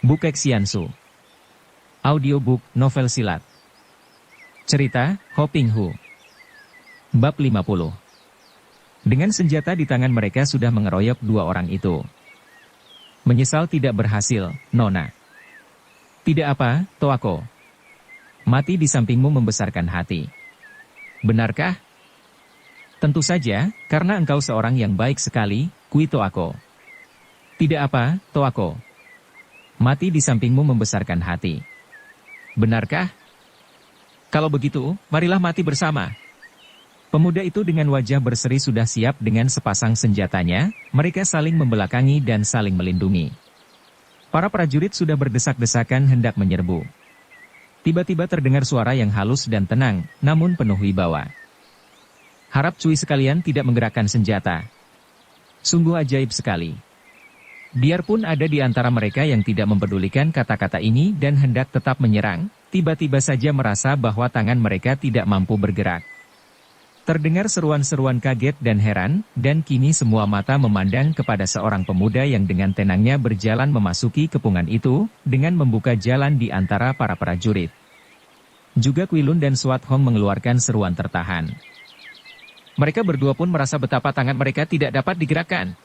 Bukek Xiansu. Audiobook novel silat. Cerita, Ho Ping Hu. Bab 50. Dengan senjata di tangan mereka sudah mengeroyok dua orang itu. Menyesal tidak berhasil, Nona. Tidak apa, Toako. Mati di sampingmu membesarkan hati. Benarkah? Tentu saja, karena engkau seorang yang baik sekali, Kui Toako. Tidak apa, Toako. Mati di sampingmu membesarkan hati. Benarkah? Kalau begitu, marilah mati bersama. Pemuda itu dengan wajah berseri sudah siap dengan sepasang senjatanya, mereka saling membelakangi dan saling melindungi. Para prajurit sudah berdesak-desakan hendak menyerbu. Tiba-tiba terdengar suara yang halus dan tenang, namun penuh wibawa. Harap cuy sekalian tidak menggerakkan senjata. Sungguh ajaib sekali. Biarpun ada di antara mereka yang tidak mempedulikan kata-kata ini dan hendak tetap menyerang, tiba-tiba saja merasa bahwa tangan mereka tidak mampu bergerak. Terdengar seruan-seruan kaget dan heran, dan kini semua mata memandang kepada seorang pemuda yang dengan tenangnya berjalan memasuki kepungan itu, dengan membuka jalan di antara para prajurit. Juga Kuilun dan Swat Hong mengeluarkan seruan tertahan. Mereka berdua pun merasa betapa tangan mereka tidak dapat digerakkan.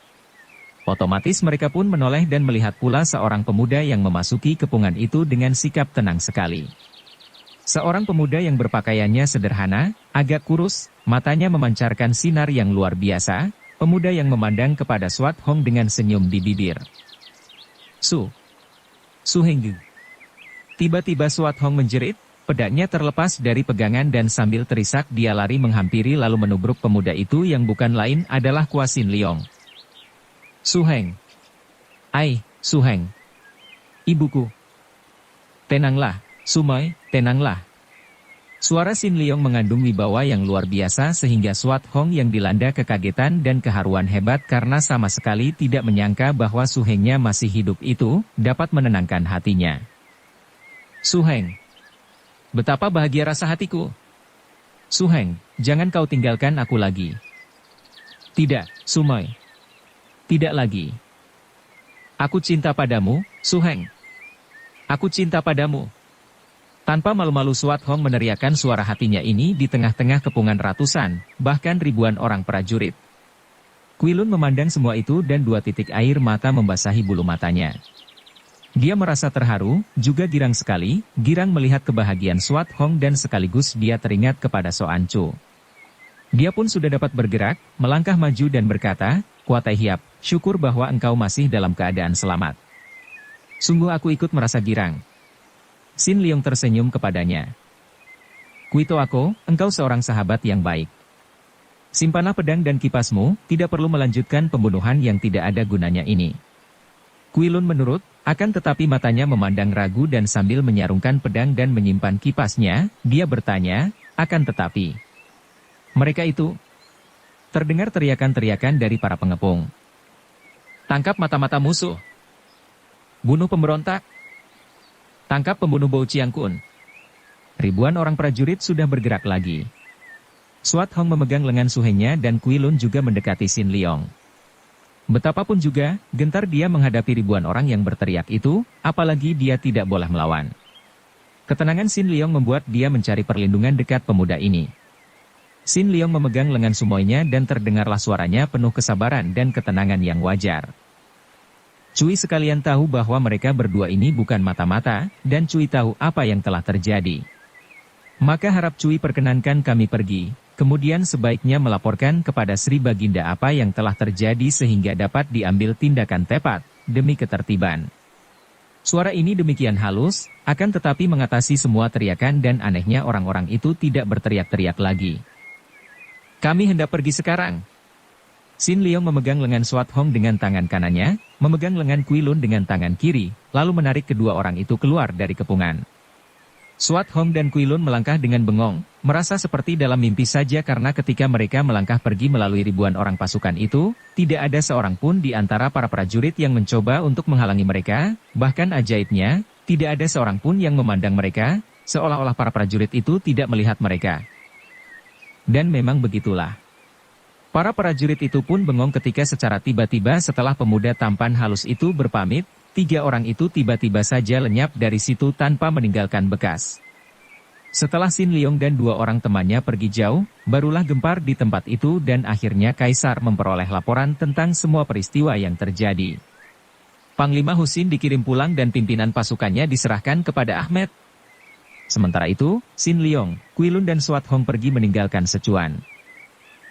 Otomatis mereka pun menoleh dan melihat pula seorang pemuda yang memasuki kepungan itu dengan sikap tenang sekali. Seorang pemuda yang berpakaiannya sederhana, agak kurus, matanya memancarkan sinar yang luar biasa, pemuda yang memandang kepada Swat Hong dengan senyum di bibir. Su Henggu. Tiba-tiba Swat Hong menjerit, pedangnya terlepas dari pegangan dan sambil terisak dia lari menghampiri lalu menubruk pemuda itu yang bukan lain adalah Kwasin Leong. Su Heng. Ai, Su Heng. Ibuku. Tenanglah, Sumoy, tenanglah. Suara Sin Leong mengandung wibawa yang luar biasa sehingga Swat Hong yang dilanda kekagetan dan keharuan hebat karena sama sekali tidak menyangka bahwa Su Hengnya masih hidup itu, dapat menenangkan hatinya. Su Heng. Betapa bahagia rasa hatiku. Su Heng, jangan kau tinggalkan aku lagi. Tidak, Sumoy. Tidak lagi. Aku cinta padamu, Su Heng. Aku cinta padamu. Tanpa malu-malu Swat Hong meneriakkan suara hatinya ini di tengah-tengah kepungan ratusan, bahkan ribuan orang prajurit. Kuilun memandang semua itu dan dua titik air mata membasahi bulu matanya. Dia merasa terharu, juga girang sekali, girang melihat kebahagiaan Swat Hong dan sekaligus dia teringat kepada Soan Chu. Dia pun sudah dapat bergerak, melangkah maju dan berkata, Kuatai Hiap, syukur bahwa engkau masih dalam keadaan selamat. Sungguh aku ikut merasa girang. Sin Leong tersenyum kepadanya. Kui Toako, engkau seorang sahabat yang baik. Simpanlah pedang dan kipasmu, tidak perlu melanjutkan pembunuhan yang tidak ada gunanya ini. Kuilun menurut, akan tetapi matanya memandang ragu dan sambil menyarungkan pedang dan menyimpan kipasnya, dia bertanya, akan tetapi. Mereka itu. Terdengar teriakan-teriakan dari para pengepung. Tangkap mata-mata musuh. Bunuh pemberontak. Tangkap pembunuh Bo Chiang Kun. Ribuan orang prajurit sudah bergerak lagi. Swat Hong memegang lengan Su Hengnya dan Kuilun juga mendekati Sin Leong. Betapapun juga, gentar dia menghadapi ribuan orang yang berteriak itu, apalagi dia tidak boleh melawan. Ketenangan Sin Leong membuat dia mencari perlindungan dekat pemuda ini. Sin Leong memegang lengan Sumoynya dan terdengarlah suaranya penuh kesabaran dan ketenangan yang wajar. Cui sekalian tahu bahwa mereka berdua ini bukan mata-mata, dan Cui tahu apa yang telah terjadi. Maka harap Cui perkenankan kami pergi, kemudian sebaiknya melaporkan kepada Sri Baginda apa yang telah terjadi sehingga dapat diambil tindakan tepat, demi ketertiban. Suara ini demikian halus, akan tetapi mengatasi semua teriakan dan anehnya orang-orang itu tidak berteriak-teriak lagi. Kami hendak pergi sekarang. Sin Leong memegang lengan Swat Hong dengan tangan kanannya, memegang lengan Kuilun dengan tangan kiri, lalu menarik kedua orang itu keluar dari kepungan. Swat Hong dan Kuilun melangkah dengan bengong, merasa seperti dalam mimpi saja karena ketika mereka melangkah pergi melalui ribuan orang pasukan itu, tidak ada seorang pun di antara para prajurit yang mencoba untuk menghalangi mereka, bahkan ajaibnya, tidak ada seorang pun yang memandang mereka, seolah-olah para prajurit itu tidak melihat mereka. Dan memang begitulah. Para prajurit itu pun bengong ketika secara tiba-tiba setelah pemuda tampan halus itu berpamit, tiga orang itu tiba-tiba saja lenyap dari situ tanpa meninggalkan bekas. Setelah Xin Liong dan dua orang temannya pergi jauh, barulah gempar di tempat itu dan akhirnya Kaisar memperoleh laporan tentang semua peristiwa yang terjadi. Panglima Husin dikirim pulang dan pimpinan pasukannya diserahkan kepada Ahmed. Sementara itu, Xin Liong, Qilun dan Suat Hong pergi meninggalkan Sichuan.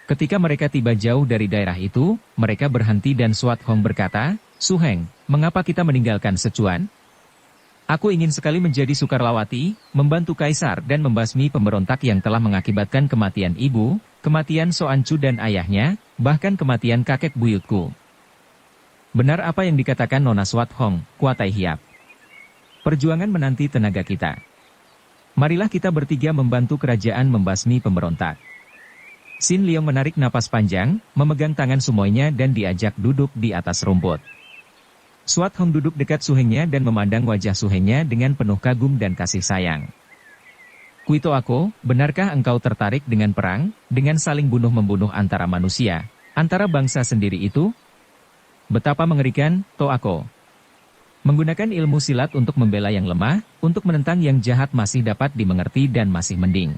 Ketika mereka tiba jauh dari daerah itu, mereka berhenti dan Suat Hong berkata, "Su Heng, mengapa kita meninggalkan Sichuan? Aku ingin sekali menjadi Sukarlawati, membantu Kaisar dan membasmi pemberontak yang telah mengakibatkan kematian ibu, kematian Soancu dan ayahnya, bahkan kematian kakek buyutku." Benar apa yang dikatakan Nona Suat Hong, Kuatai Hiap. Perjuangan menanti tenaga kita. Marilah kita bertiga membantu kerajaan membasmi pemberontak. Xin Liong menarik napas panjang, memegang tangan Sumoynya dan diajak duduk di atas rumput. Suat Hong duduk dekat Suhengnya dan memandang wajah Suhengnya dengan penuh kagum dan kasih sayang. "Kuito Ako, benarkah engkau tertarik dengan perang, dengan saling bunuh-membunuh antara manusia, antara bangsa sendiri itu? Betapa mengerikan, To Ako. Menggunakan ilmu silat untuk membela yang lemah, untuk menentang yang jahat masih dapat dimengerti dan masih mending.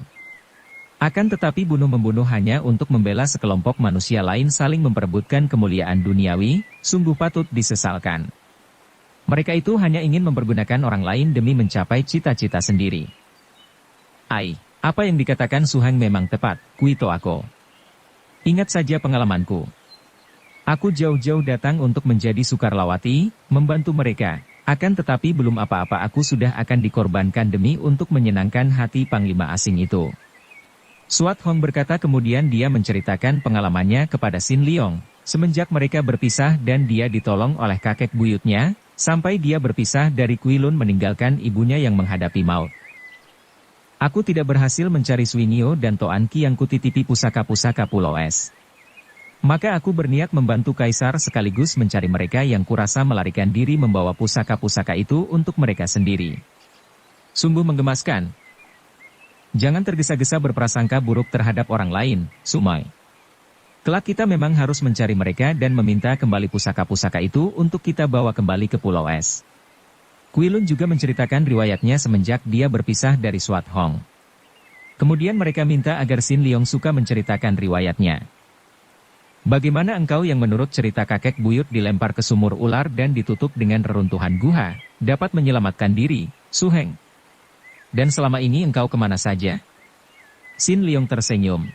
Akan tetapi bunuh-membunuh hanya untuk membela sekelompok manusia lain saling memperebutkan kemuliaan duniawi, sungguh patut disesalkan. Mereka itu hanya ingin mempergunakan orang lain demi mencapai cita-cita sendiri." "Ai, apa yang dikatakan Su Heng memang tepat, Kuito Ako. Ingat saja pengalamanku. Aku jauh-jauh datang untuk menjadi Sukarlawati, membantu mereka, akan tetapi belum apa-apa aku sudah akan dikorbankan demi untuk menyenangkan hati panglima asing itu." Suat Hong berkata kemudian dia menceritakan pengalamannya kepada Xin Liong, semenjak mereka berpisah dan dia ditolong oleh kakek buyutnya, sampai dia berpisah dari Qilun meninggalkan ibunya yang menghadapi maut. "Aku tidak berhasil mencari Suinio dan Toan Ki yang kutitipi pusaka-pusaka Pulau Es. Maka aku berniat membantu Kaisar sekaligus mencari mereka yang kurasa melarikan diri membawa pusaka-pusaka itu untuk mereka sendiri. Sungguh menggemaskan. Jangan tergesa-gesa berprasangka buruk terhadap orang lain, Sumai. Kelak kita memang harus mencari mereka dan meminta kembali pusaka-pusaka itu untuk kita bawa kembali ke Pulau Es." Qilun juga menceritakan riwayatnya semenjak dia berpisah dari Suat Hong. Kemudian mereka minta agar Xin Liong suka menceritakan riwayatnya. "Bagaimana engkau yang menurut cerita kakek buyut dilempar ke sumur ular dan ditutup dengan reruntuhan guha, dapat menyelamatkan diri, Su Heng? Dan selama ini engkau kemana saja?" Xin Liong tersenyum.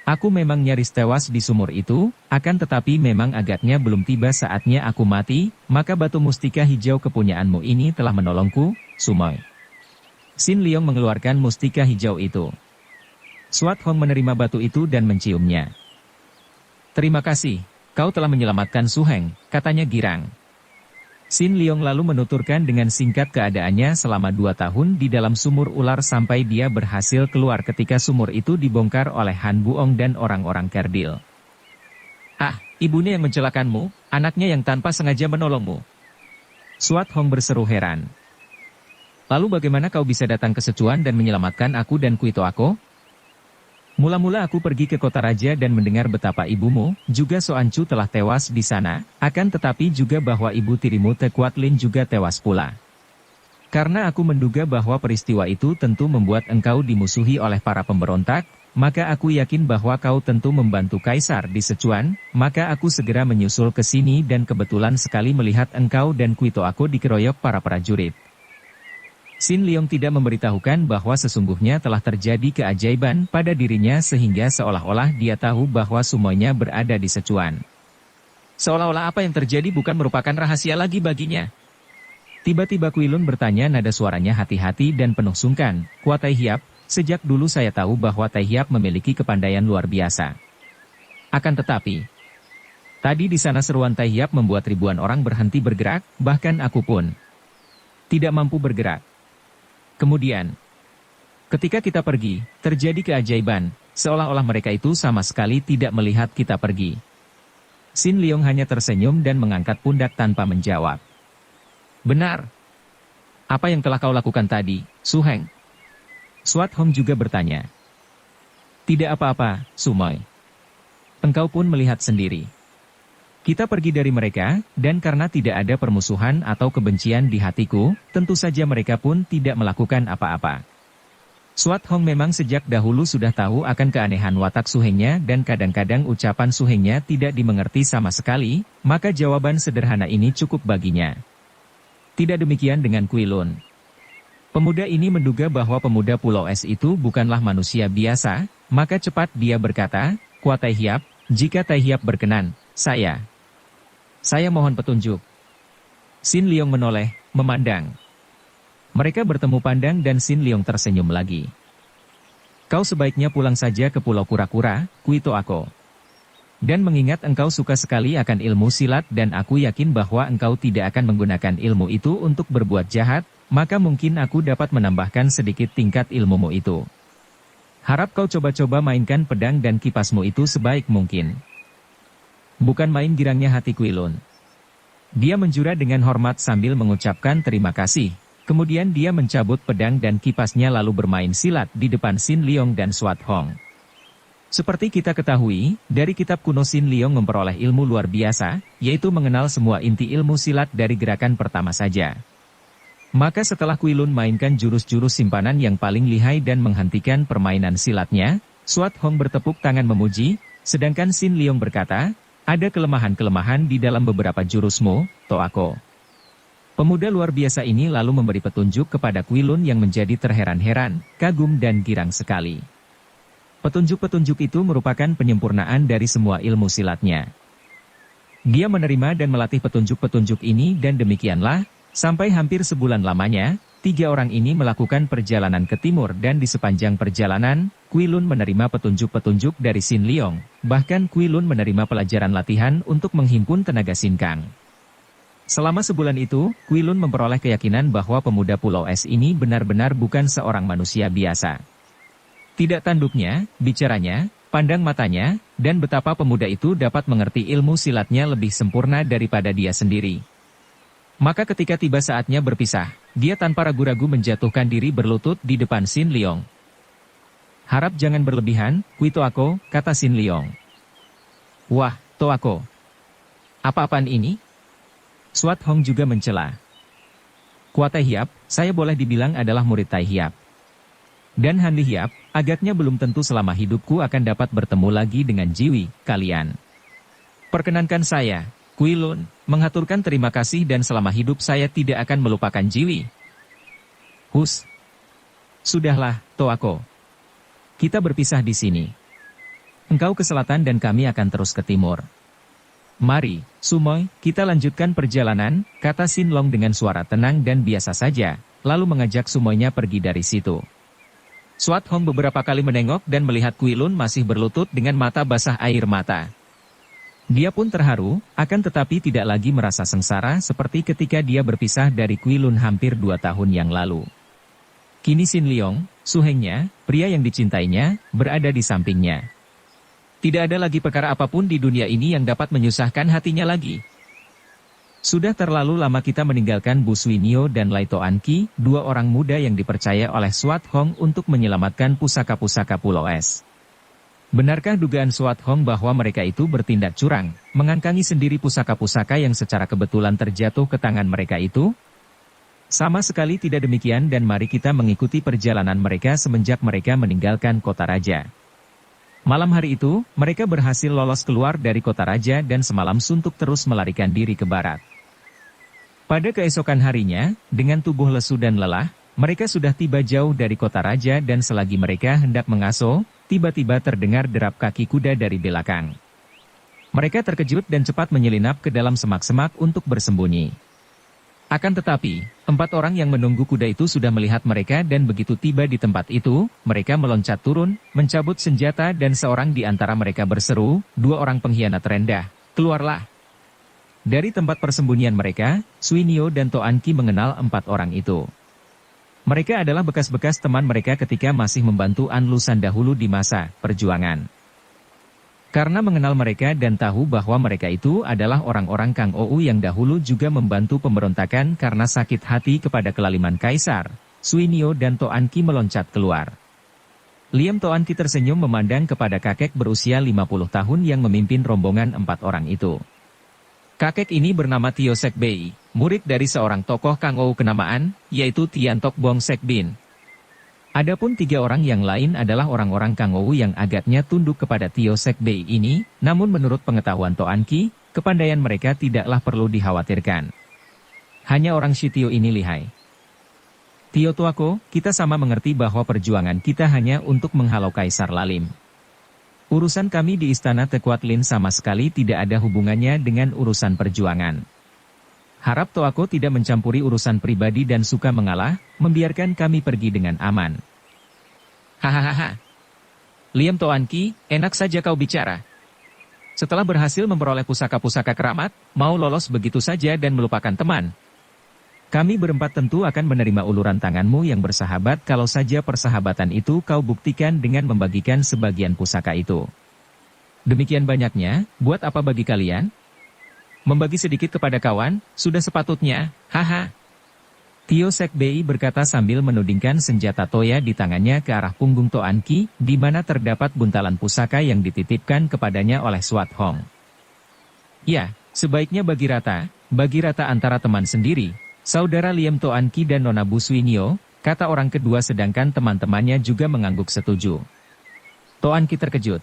"Aku memang nyaris tewas di sumur itu, akan tetapi memang agaknya belum tiba saatnya aku mati, maka batu mustika hijau kepunyaanmu ini telah menolongku, Sumoy." Xin Liong mengeluarkan mustika hijau itu. Suat Hong menerima batu itu dan menciumnya. "Terima kasih, kau telah menyelamatkan Su Heng," katanya girang. Xin Liong lalu menuturkan dengan singkat keadaannya selama 2 tahun di dalam sumur ular sampai dia berhasil keluar ketika sumur itu dibongkar oleh Han Buong dan orang-orang Kerdil. "Ah, ibunya yang mencelakanmu, anaknya yang tanpa sengaja menolongmu." Suat Hong berseru heran. "Lalu bagaimana kau bisa datang ke Sichuan dan menyelamatkan aku dan Kuito Ako?" "Mula-mula aku pergi ke kota raja dan mendengar betapa ibumu, juga Soancu telah tewas di sana, akan tetapi juga bahwa ibu tirimu Te Kuat Lin juga tewas pula. Karena aku menduga bahwa peristiwa itu tentu membuat engkau dimusuhi oleh para pemberontak, maka aku yakin bahwa kau tentu membantu Kaisar di Sichuan, maka aku segera menyusul ke sini dan kebetulan sekali melihat engkau dan Kuito Ako dikeroyok para prajurit." Xin Liong tidak memberitahukan bahwa sesungguhnya telah terjadi keajaiban pada dirinya sehingga seolah-olah dia tahu bahwa Sumoynya berada di Sichuan. Seolah-olah apa yang terjadi bukan merupakan rahasia lagi baginya. Tiba-tiba Qilun bertanya nada suaranya hati-hati dan penuh sungkan, "Kuatai Hiap, sejak dulu saya tahu bahwa Tai Hiap memiliki kepandaian luar biasa. Akan tetapi, tadi di sana seruan Tai Hiap membuat ribuan orang berhenti bergerak, bahkan aku pun tidak mampu bergerak. Kemudian, ketika kita pergi, terjadi keajaiban, seolah-olah mereka itu sama sekali tidak melihat kita pergi." Xin Liong hanya tersenyum dan mengangkat pundak tanpa menjawab. "Benar. Apa yang telah kau lakukan tadi, Su Heng?" Suat Hong juga bertanya. "Tidak apa-apa, Sumoy. Engkau pun melihat sendiri. Kita pergi dari mereka, dan karena tidak ada permusuhan atau kebencian di hatiku, tentu saja mereka pun tidak melakukan apa-apa. Swat Hong memang sejak dahulu sudah tahu akan keanehan watak Suhengnya dan kadang-kadang ucapan Suhengnya tidak dimengerti sama sekali, maka jawaban sederhana ini cukup baginya. Tidak demikian dengan Kui Lun. Pemuda ini menduga bahwa pemuda Pulau Es itu bukanlah manusia biasa, maka cepat dia berkata, "Kua Tai Hiap, jika Tai Hiap berkenan, saya mohon petunjuk." Sin Leong menoleh, memandang. Mereka bertemu pandang dan Sin Leong tersenyum lagi. "Kau sebaiknya pulang saja ke Pulau Kura-Kura, Kui Toako. Dan mengingat engkau suka sekali akan ilmu silat dan aku yakin bahwa engkau tidak akan menggunakan ilmu itu untuk berbuat jahat, maka mungkin aku dapat menambahkan sedikit tingkat ilmumu itu. Harap kau coba-coba mainkan pedang dan kipasmu itu sebaik mungkin." Bukan main girangnya hati Kui Lun. Dia menjura dengan hormat sambil mengucapkan terima kasih. Kemudian dia mencabut pedang dan kipasnya lalu bermain silat di depan Sin Leong dan Swat Hong. Seperti kita ketahui, dari kitab kuno Sin Leong memperoleh ilmu luar biasa, yaitu mengenal semua inti ilmu silat dari gerakan pertama saja. Maka setelah Kui Lun mainkan jurus-jurus simpanan yang paling lihai dan menghentikan permainan silatnya, Swat Hong bertepuk tangan memuji, sedangkan Sin Leong berkata, "Ada kelemahan-kelemahan di dalam beberapa jurusmu, Toako." Pemuda luar biasa ini lalu memberi petunjuk kepada Kui Lun yang menjadi terheran-heran, kagum dan girang sekali. Petunjuk-petunjuk itu merupakan penyempurnaan dari semua ilmu silatnya. Dia menerima dan melatih petunjuk-petunjuk ini dan demikianlah, sampai hampir sebulan lamanya, 3 orang ini melakukan perjalanan ke timur dan di sepanjang perjalanan, Kui Lun menerima petunjuk-petunjuk dari Sin Leong, bahkan Kui Lun menerima pelajaran latihan untuk menghimpun tenaga sinkang. Selama sebulan itu, Kui Lun memperoleh keyakinan bahwa pemuda Pulau Es ini benar-benar bukan seorang manusia biasa. Tidak tanduknya, bicaranya, pandang matanya, dan betapa pemuda itu dapat mengerti ilmu silatnya lebih sempurna daripada dia sendiri. Maka ketika tiba saatnya berpisah, dia tanpa ragu-ragu menjatuhkan diri berlutut di depan Sin Leong. "Harap jangan berlebihan, Kui Toako," kata Sin Leong. "Wah, Toako. Apa-apaan ini?" Swat Hong juga mencela. "Kua Tai Hiap, saya boleh dibilang adalah murid Tai Hiap. Dan Han Li Hiap, agaknya belum tentu selama hidupku akan dapat bertemu lagi dengan Jiwi, kalian. Perkenankan saya, Kui Lun, menghaturkan terima kasih dan selama hidup saya tidak akan melupakan Jiwi." "Hus. Sudahlah, Toako. Kita berpisah di sini. Engkau ke selatan dan kami akan terus ke timur. Mari, Sumoy, kita lanjutkan perjalanan," kata Sin Long dengan suara tenang dan biasa saja, lalu mengajak Sumoynya pergi dari situ. Swat Hong beberapa kali menengok dan melihat Kui Lun masih berlutut dengan mata basah air mata. Dia pun terharu, akan tetapi tidak lagi merasa sengsara seperti ketika dia berpisah dari Kui Lun hampir 2 tahun yang lalu. Kini Sin Leong, Suhengnya, pria yang dicintainya, berada di sampingnya. Tidak ada lagi perkara apapun di dunia ini yang dapat menyusahkan hatinya lagi. Sudah terlalu lama kita meninggalkan Bu Suinio dan Lai Toan Ki, 2 orang muda yang dipercaya oleh Swat Hong untuk menyelamatkan pusaka-pusaka Pulau Es. Benarkah dugaan Swat Hong bahwa mereka itu bertindak curang, mengangkangi sendiri pusaka-pusaka yang secara kebetulan terjatuh ke tangan mereka itu? Sama sekali tidak demikian dan mari kita mengikuti perjalanan mereka semenjak mereka meninggalkan kota raja. Malam hari itu, mereka berhasil lolos keluar dari kota raja dan semalam suntuk terus melarikan diri ke barat. Pada keesokan harinya, dengan tubuh lesu dan lelah, mereka sudah tiba jauh dari kota raja dan selagi mereka hendak mengaso, tiba-tiba terdengar derap kaki kuda dari belakang. Mereka terkejut dan cepat menyelinap ke dalam semak-semak untuk bersembunyi. Akan tetapi, 4 orang yang menunggu kuda itu sudah melihat mereka dan begitu tiba di tempat itu, mereka meloncat turun, mencabut senjata dan seorang di antara mereka berseru, 2 orang pengkhianat rendah, keluarlah. Dari tempat persembunyian mereka, Suinio dan Toan Ki mengenal 4 orang itu. Mereka adalah bekas-bekas teman mereka ketika masih membantu An Lusan dahulu di masa perjuangan. Karena mengenal mereka dan tahu bahwa mereka itu adalah orang-orang Kang Ou yang dahulu juga membantu pemberontakan karena sakit hati kepada kelaliman Kaisar, Suinio dan Toan Ki meloncat keluar. Liam Toan Ki tersenyum memandang kepada kakek berusia 50 tahun yang memimpin rombongan 4 orang itu. Kakek ini bernama Tio Sek Bei, murid dari seorang tokoh Kangou kenamaan, yaitu Tian Tok Bong Sek Bin. Adapun 3 orang yang lain adalah orang-orang Kangou yang agaknya tunduk kepada Tio Sek Bei ini, namun menurut pengetahuan Toan Ki, kepandaian mereka tidaklah perlu dikhawatirkan. Hanya orang Shitio ini lihai. Tio tuaku, kita sama mengerti bahwa perjuangan kita hanya untuk menghalau Kaisar Lalim. Urusan kami di Istana Tekuatlin sama sekali tidak ada hubungannya dengan urusan perjuangan. Harap Toako tidak mencampuri urusan pribadi dan suka mengalah, membiarkan kami pergi dengan aman. Hahaha. Liam Toan Ki, enak saja kau bicara. Setelah berhasil memperoleh pusaka-pusaka keramat, mau lolos begitu saja dan melupakan teman. Kami berempat tentu akan menerima uluran tanganmu yang bersahabat kalau saja persahabatan itu kau buktikan dengan membagikan sebagian pusaka itu. Demikian banyaknya, buat apa bagi kalian? Membagi sedikit kepada kawan, sudah sepatutnya, haha. Tio Sek Bei berkata sambil menudingkan senjata toya di tangannya ke arah punggung Toan Ki, di mana terdapat buntalan pusaka yang dititipkan kepadanya oleh Swat Hong. Ya, sebaiknya bagi rata antara teman sendiri. Saudara Liam Toan Ki dan Nona Bu Suinyo, kata orang kedua sedangkan teman-temannya juga mengangguk setuju. Toan Ki terkejut.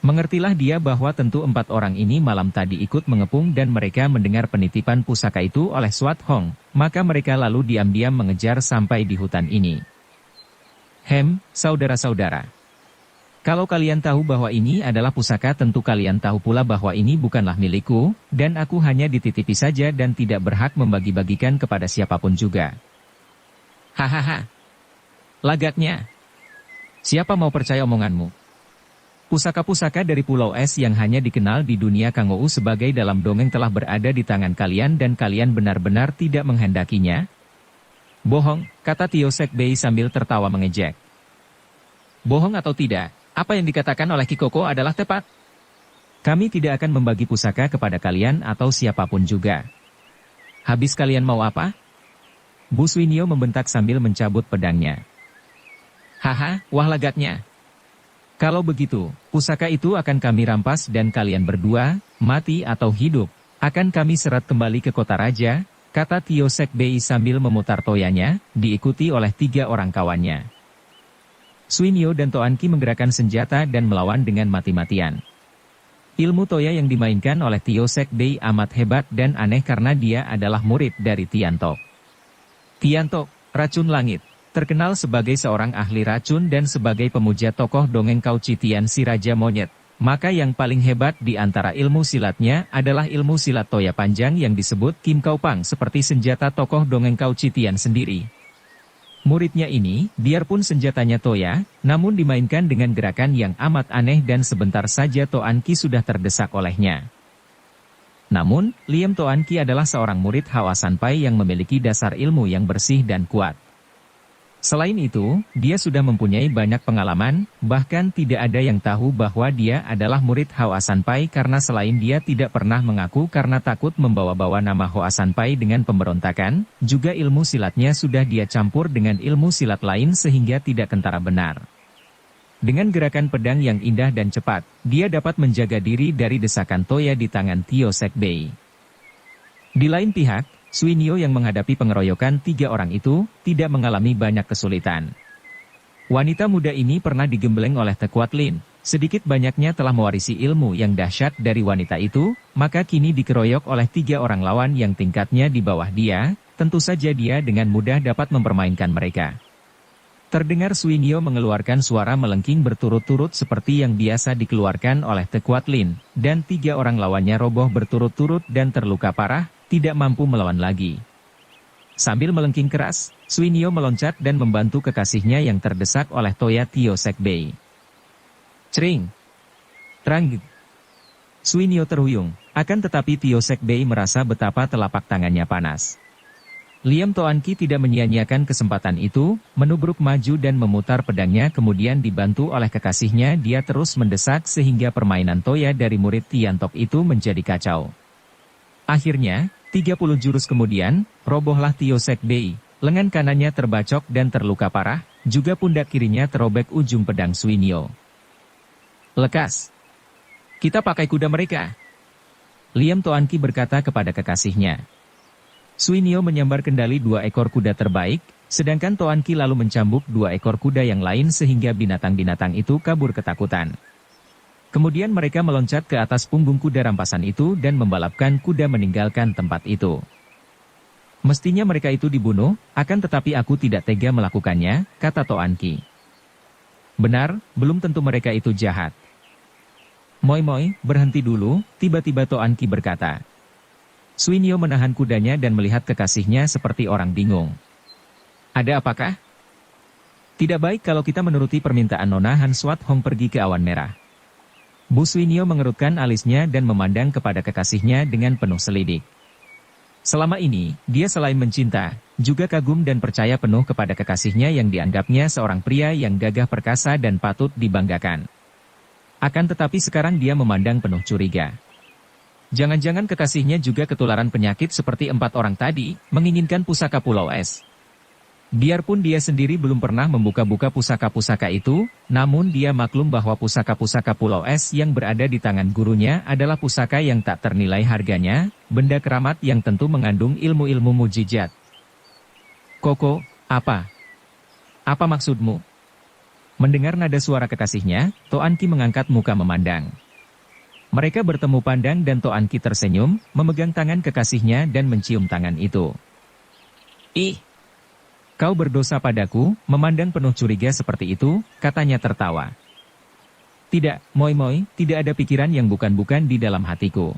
Mengertilah dia bahwa tentu 4 orang ini malam tadi ikut mengepung dan mereka mendengar penitipan pusaka itu oleh Swat Hong, maka mereka lalu diam-diam mengejar sampai di hutan ini. Saudara-saudara. Kalau kalian tahu bahwa ini adalah pusaka tentu kalian tahu pula bahwa ini bukanlah milikku, dan aku hanya dititipi saja dan tidak berhak membagi-bagikan kepada siapapun juga. Hahaha. Lagaknya. Siapa mau percaya omonganmu? Pusaka-pusaka dari Pulau Es yang hanya dikenal di dunia Kangou sebagai dalam dongeng telah berada di tangan kalian dan kalian benar-benar tidak menghendakinya? Bohong, kata Tio Sek Bei sambil tertawa mengejek. Bohong atau tidak? Apa yang dikatakan oleh Kikoko adalah tepat. Kami tidak akan membagi pusaka kepada kalian atau siapapun juga. Habis kalian mau apa? Bu Suinyo membentak sambil mencabut pedangnya. Haha, wah lagaknya. Kalau begitu, pusaka itu akan kami rampas dan kalian berdua, mati atau hidup, akan kami seret kembali ke kota raja, kata Tio Sek Bei sambil memutar toyanya, diikuti oleh 3 orang kawannya. Suinyo dan Toan Ki menggerakkan senjata dan melawan dengan mati-matian. Ilmu toya yang dimainkan oleh Tio Sek Bei amat hebat dan aneh karena dia adalah murid dari Tian Tok. Tian Tok, racun langit, terkenal sebagai seorang ahli racun dan sebagai pemuja tokoh dongeng Kauci Tian si Raja Monyet. Maka yang paling hebat di antara ilmu silatnya adalah ilmu silat toya panjang yang disebut Kim Kau Pang seperti senjata tokoh dongeng Kauci Tian sendiri. Muridnya ini, biarpun senjatanya toya, namun dimainkan dengan gerakan yang amat aneh dan sebentar saja Toan Ki sudah terdesak olehnya. Namun, Liam Toan Ki adalah seorang murid Hawa Sanpai yang memiliki dasar ilmu yang bersih dan kuat. Selain itu, dia sudah mempunyai banyak pengalaman, bahkan tidak ada yang tahu bahwa dia adalah murid Hoa Sanpai karena selain dia tidak pernah mengaku karena takut membawa-bawa nama Hoa Sanpai dengan pemberontakan, juga ilmu silatnya sudah dia campur dengan ilmu silat lain sehingga tidak kentara benar. Dengan gerakan pedang yang indah dan cepat, dia dapat menjaga diri dari desakan toya di tangan Tio Sek Bei. Di lain pihak, Suinyo yang menghadapi pengeroyokan 3 orang itu, tidak mengalami banyak kesulitan. Wanita muda ini pernah digembleng oleh Tekuatlin, sedikit banyaknya telah mewarisi ilmu yang dahsyat dari wanita itu, maka kini dikeroyok oleh 3 orang lawan yang tingkatnya di bawah dia, tentu saja dia dengan mudah dapat mempermainkan mereka. Terdengar Suinyo mengeluarkan suara melengking berturut-turut seperti yang biasa dikeluarkan oleh Tekuatlin, dan 3 orang lawannya roboh berturut-turut dan terluka parah, tidak mampu melawan lagi. Sambil melengking keras, Suinyo meloncat dan membantu kekasihnya yang terdesak oleh toya Tio Sek Bei. Cering! Trang! Suinyo terhuyung, akan tetapi Tio Sek Bei merasa betapa telapak tangannya panas. Liam Toan Ki tidak menyia-nyiakan kesempatan itu, menubruk maju dan memutar pedangnya kemudian dibantu oleh kekasihnya dia terus mendesak sehingga permainan toya dari murid Tian Tok itu menjadi kacau. Akhirnya, 30 jurus kemudian, robohlah Tio Sek Bei, lengan kanannya terbacok dan terluka parah, juga pundak kirinya terobek ujung pedang Suinyo. Lekas! Kita pakai kuda mereka! Liam Toanki berkata kepada kekasihnya. Suinio menyambar kendali 2 ekor kuda terbaik, sedangkan Toanki lalu mencambuk 2 ekor kuda yang lain sehingga binatang-binatang itu kabur ketakutan. Kemudian mereka meloncat ke atas punggung kuda rampasan itu dan membalapkan kuda meninggalkan tempat itu. Mestinya mereka itu dibunuh, akan tetapi aku tidak tega melakukannya, kata Toanki. Benar, belum tentu mereka itu jahat. Moi, berhenti dulu, tiba-tiba Toanki berkata. Suinio menahan kudanya dan melihat kekasihnya seperti orang bingung. Ada apakah? Tidak baik kalau kita menuruti permintaan Nona Han Swat Hong pergi ke awan merah. Bu Suinio mengerutkan alisnya dan memandang kepada kekasihnya dengan penuh selidik. Selama ini, dia selain mencinta, juga kagum dan percaya penuh kepada kekasihnya yang dianggapnya seorang pria yang gagah perkasa dan patut dibanggakan. Akan tetapi sekarang dia memandang penuh curiga. Jangan-jangan kekasihnya juga ketularan penyakit seperti 4 orang tadi, menginginkan pusaka Pulau Es. Biarpun dia sendiri belum pernah membuka-buka pusaka-pusaka itu, namun dia maklum bahwa pusaka-pusaka Pulau Es yang berada di tangan gurunya adalah pusaka yang tak ternilai harganya, benda keramat yang tentu mengandung ilmu-ilmu mujizat. Koko, apa? Apa maksudmu? Mendengar nada suara kekasihnya, Toanki mengangkat muka memandang. Mereka bertemu pandang dan Toanki tersenyum, memegang tangan kekasihnya dan mencium tangan itu. Ih! Kau berdosa padaku, memandang penuh curiga seperti itu, katanya tertawa. Tidak, Moi, tidak ada pikiran yang bukan-bukan di dalam hatiku.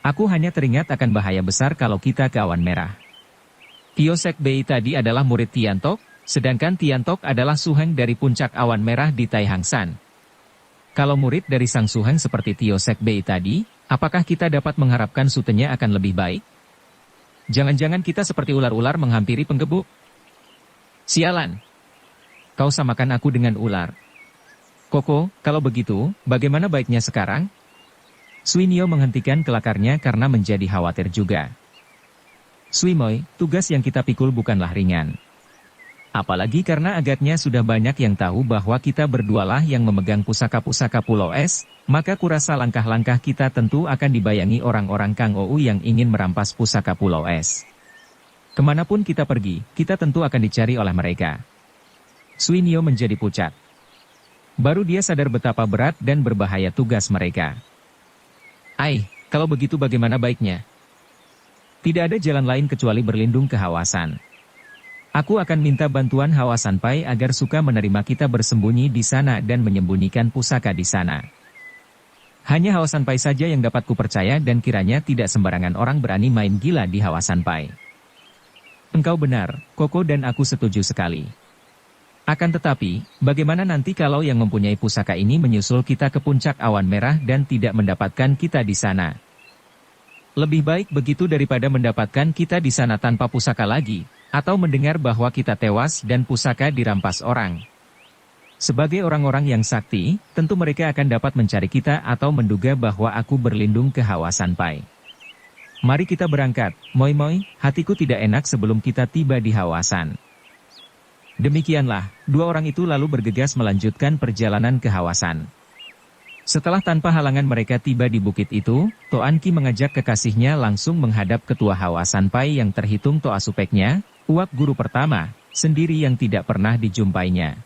Aku hanya teringat akan bahaya besar kalau kita ke awan merah. Tio Sek Bei tadi adalah murid Tiantok, sedangkan Tiantok adalah Suheng dari puncak awan merah di Taihangsan. Kalau murid dari Sang Suheng seperti Tio Sek Bei tadi, apakah kita dapat mengharapkan sutenya akan lebih baik? Jangan-jangan kita seperti ular-ular menghampiri penggebuk? Sialan! Kau samakan aku dengan ular. Koko, kalau begitu, bagaimana baiknya sekarang? Suinio menghentikan kelakarnya karena menjadi khawatir juga. Suimoy, tugas yang kita pikul bukanlah ringan. Apalagi karena agaknya sudah banyak yang tahu bahwa kita berdualah yang memegang pusaka-pusaka Pulau Es, maka kurasa langkah-langkah kita tentu akan dibayangi orang-orang Kang Ou yang ingin merampas pusaka Pulau Es. Kemanapun kita pergi, kita tentu akan dicari oleh mereka. Suinio menjadi pucat. Baru dia sadar betapa berat dan berbahaya tugas mereka. Kalau begitu bagaimana baiknya? Tidak ada jalan lain kecuali berlindung ke Hawasan. Aku akan minta bantuan Hawa Sanpai agar suka menerima kita bersembunyi di sana dan menyembunyikan pusaka di sana. Hanya Hawa Sanpai saja yang dapat kupercaya dan kiranya tidak sembarangan orang berani main gila di Hawa Sanpai. Engkau benar, Koko dan aku setuju sekali. Akan tetapi, bagaimana nanti kalau yang mempunyai pusaka ini menyusul kita ke puncak awan merah dan tidak mendapatkan kita di sana? Lebih baik begitu daripada mendapatkan kita di sana tanpa pusaka lagi, atau mendengar bahwa kita tewas dan pusaka dirampas orang. Sebagai orang-orang yang sakti, tentu mereka akan dapat mencari kita atau menduga bahwa aku berlindung ke Hawa Sanpai. Mari kita berangkat, Moi, hatiku tidak enak sebelum kita tiba di Hawasan. Demikianlah, 2 orang itu lalu bergegas melanjutkan perjalanan ke Hawasan. Setelah tanpa halangan mereka tiba di bukit itu, Toanki mengajak kekasihnya langsung menghadap ketua Hawa Sanpai yang terhitung Toa Supeknya, uap guru pertama, sendiri yang tidak pernah dijumpainya.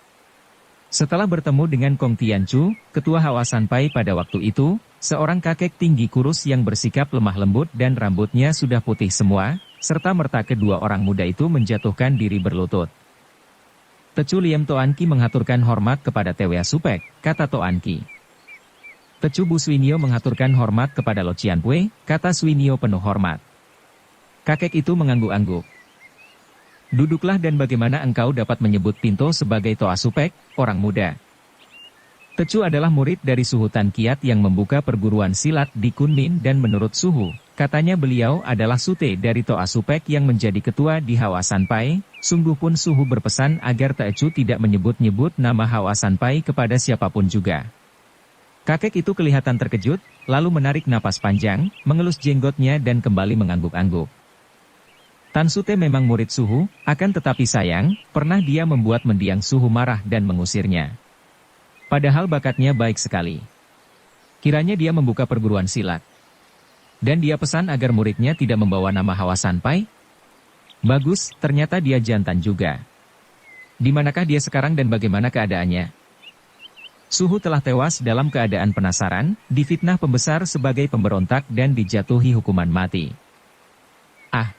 Setelah bertemu dengan Kong Tianchu, ketua Hawa Sanpai pada waktu itu, seorang kakek tinggi kurus yang bersikap lemah lembut dan rambutnya sudah putih semua, serta merta kedua orang muda itu menjatuhkan diri berlutut. Tecu Liam Toanki menghaturkan hormat kepada Tewea Supek, kata Toanki. Tecu Bu Suinio menghaturkan hormat kepada Lo Cianpue, kata Suinio penuh hormat. Kakek itu mengangguk-angguk. Duduklah dan bagaimana engkau dapat menyebut Pinto sebagai Toa Supek, orang muda? Tecu adalah murid dari Suhu Tan Kiat yang membuka perguruan silat di Kunmin dan menurut Suhu, katanya beliau adalah sute dari Toa Supek yang menjadi ketua di Hawa Sanpai, sungguh pun Suhu berpesan agar Tecu tidak menyebut-nyebut nama Hawa Sanpai kepada siapapun juga. Kakek itu kelihatan terkejut, lalu menarik napas panjang, mengelus jenggotnya dan kembali mengangguk-angguk. Tan Sute memang murid Suhu, akan tetapi sayang, pernah dia membuat mendiang Suhu marah dan mengusirnya. Padahal bakatnya baik sekali. Kiranya dia membuka perguruan silat. Dan dia pesan agar muridnya tidak membawa nama Hawa Sanpai? Bagus, ternyata dia jantan juga. Di manakah dia sekarang dan bagaimana keadaannya? Suhu telah tewas dalam keadaan penasaran, difitnah pembesar sebagai pemberontak dan dijatuhi hukuman mati. Ah!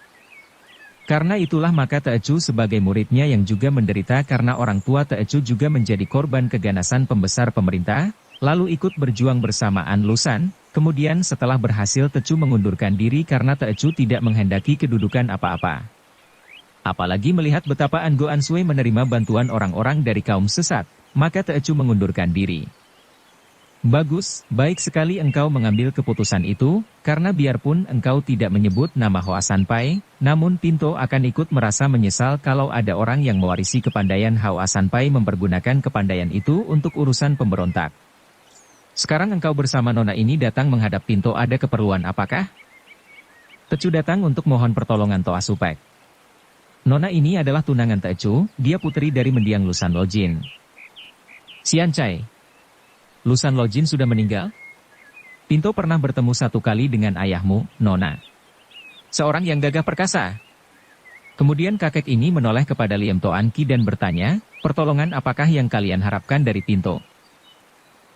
Karena itulah maka Teochew sebagai muridnya yang juga menderita karena orang tua Teochew juga menjadi korban keganasan pembesar pemerintah, lalu ikut berjuang bersama An Lushan, kemudian setelah berhasil Teochew mengundurkan diri karena Teochew tidak menghendaki kedudukan apa-apa. Apalagi melihat betapa An Goan Sui menerima bantuan orang-orang dari kaum sesat, maka Teochew mengundurkan diri. Bagus, baik sekali engkau mengambil keputusan itu, karena biarpun engkau tidak menyebut nama Hoa Sanpai, namun Pinto akan ikut merasa menyesal kalau ada orang yang mewarisi kepandaian Hoa Sanpai mempergunakan kepandaian itu untuk urusan pemberontak. Sekarang engkau bersama nona ini datang menghadap Pinto, ada keperluan apakah? Teochew datang untuk mohon pertolongan Toa Supek. Nona ini adalah tunangan Teochew, dia putri dari mendiang Lushan Lojin. Xiancai. Lushan Lojin sudah meninggal? Pinto pernah bertemu satu kali dengan ayahmu, Nona. Seorang yang gagah perkasa. Kemudian kakek ini menoleh kepada Liam Toan Ki dan bertanya, pertolongan apakah yang kalian harapkan dari Pinto?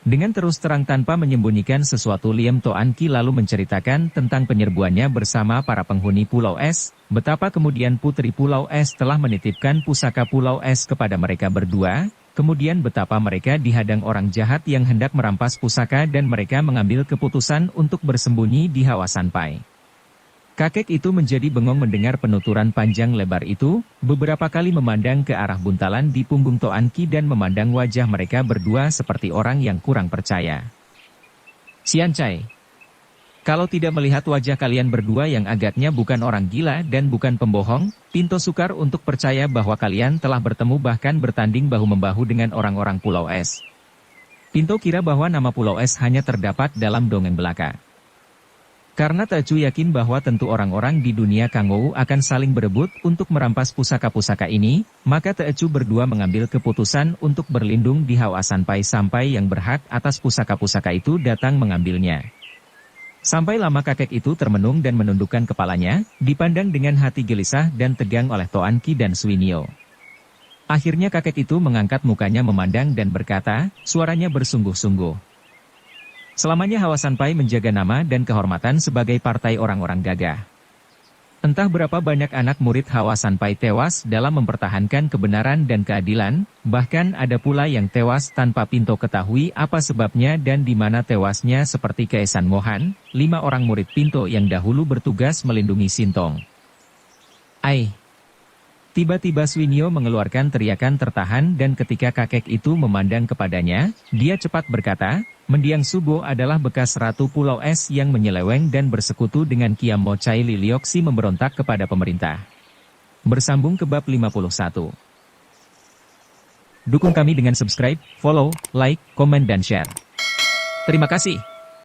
Dengan terus terang tanpa menyembunyikan sesuatu, Liam Toan Ki lalu menceritakan tentang penyerbuannya bersama para penghuni Pulau Es, betapa kemudian Putri Pulau Es telah menitipkan pusaka Pulau Es kepada mereka berdua, kemudian betapa mereka dihadang orang jahat yang hendak merampas pusaka dan mereka mengambil keputusan untuk bersembunyi di Hawa Sanpai. Kakek itu menjadi bengong mendengar penuturan panjang lebar itu, beberapa kali memandang ke arah buntalan di punggung Toan Ki dan memandang wajah mereka berdua seperti orang yang kurang percaya. Xiancai, kalau tidak melihat wajah kalian berdua yang agaknya bukan orang gila dan bukan pembohong, Pinto sukar untuk percaya bahwa kalian telah bertemu bahkan bertanding bahu-membahu dengan orang-orang Pulau Es. Pinto kira bahwa nama Pulau Es hanya terdapat dalam dongeng belaka. Karena Teochew yakin bahwa tentu orang-orang di dunia Kangou akan saling berebut untuk merampas pusaka-pusaka ini, maka Teochew berdua mengambil keputusan untuk berlindung di Hawa Sanpai sampai yang berhak atas pusaka-pusaka itu datang mengambilnya. Sampai lama kakek itu termenung dan menundukkan kepalanya, dipandang dengan hati gelisah dan tegang oleh Toan Ki dan Suinio. Akhirnya kakek itu mengangkat mukanya memandang dan berkata, suaranya bersungguh-sungguh. Selamanya Hawa Sanpai menjaga nama dan kehormatan sebagai partai orang-orang gagah. Entah berapa banyak anak murid Hawa Sanpai tewas dalam mempertahankan kebenaran dan keadilan, bahkan ada pula yang tewas tanpa Pinto ketahui apa sebabnya dan di mana tewasnya seperti Keesan Mohan, 5 orang murid Pinto yang dahulu bertugas melindungi Sintong. Ai! Tiba-tiba Suinio mengeluarkan teriakan tertahan dan ketika kakek itu memandang kepadanya, dia cepat berkata, Mendiang Subo adalah bekas Ratu Pulau Es yang menyeleweng dan bersekutu dengan Kiam Mo Chai Lilioksi memberontak kepada pemerintah. Bersambung ke bab 51. Dukung kami dengan subscribe, follow, like, komen dan share. Terima kasih.